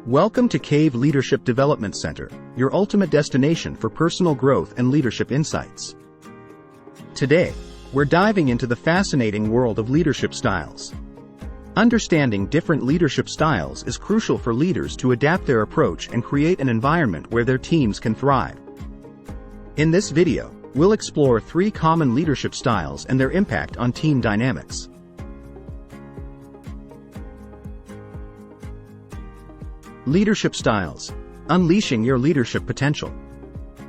Welcome to Cave Leadership Development Center, your ultimate destination for personal growth and leadership insights. Today, we're diving into the fascinating world of leadership styles. Understanding different leadership styles is crucial for leaders to adapt their approach and create an environment where their teams can thrive. In this video, we'll explore 3 common leadership styles and their impact on team dynamics. Leadership styles. Unleashing your leadership potential.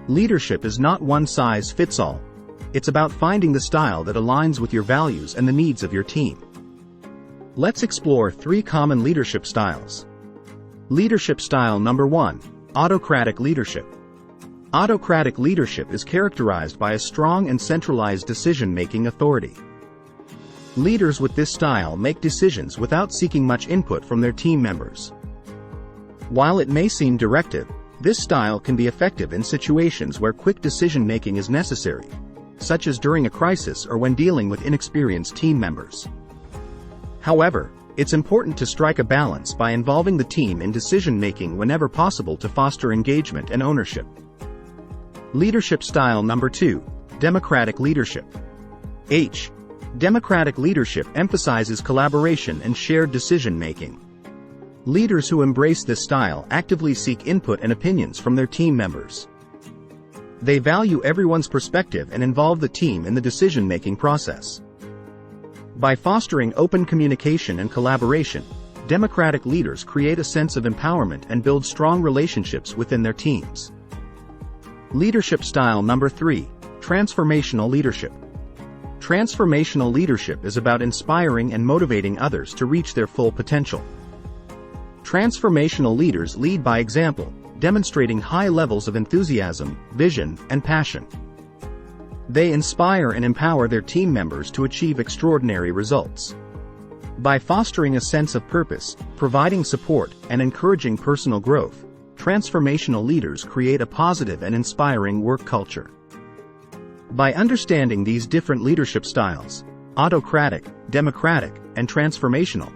Leadership is not one size fits all. It's about finding the style that aligns with your values and the needs of your team. Let's explore 3 common leadership styles. Leadership style number 1, autocratic leadership. Autocratic leadership is characterized by a strong and centralized decision-making authority. Leaders with this style make decisions without seeking much input from their team members. While it may seem directive, this style can be effective in situations where quick decision-making is necessary, such as during a crisis or when dealing with inexperienced team members. However, it's important to strike a balance by involving the team in decision-making whenever possible to foster engagement and ownership. Leadership style number 2, democratic leadership. Democratic leadership emphasizes collaboration and shared decision-making. Leaders who embrace this style actively seek input and opinions from their team members. They value everyone's perspective and involve the team in the decision-making process. By fostering open communication and collaboration, democratic leaders create a sense of empowerment and build strong relationships within their teams. Leadership style number 3, transformational leadership. Transformational leadership is about inspiring and motivating others to reach their full potential. Transformational leaders lead by example, demonstrating high levels of enthusiasm, vision, and passion. They inspire and empower their team members to achieve extraordinary results. By fostering a sense of purpose, providing support, and encouraging personal growth, transformational leaders create a positive and inspiring work culture. By understanding these different leadership styles, autocratic, democratic, and transformational,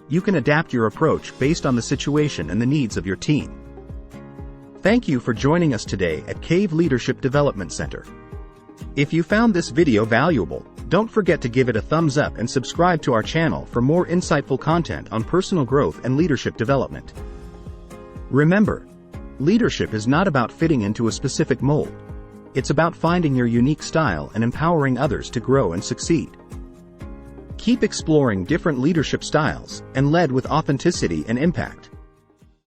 you can adapt your approach based on the situation and the needs of your team. Thank you for joining us today at Cave Leadership Development Center. If you found this video valuable, don't forget to give it a thumbs up and subscribe to our channel for more insightful content on personal growth and leadership development. Remember, leadership is not about fitting into a specific mold. It's about finding your unique style and empowering others to grow and succeed. Keep exploring different leadership styles and lead with authenticity and impact.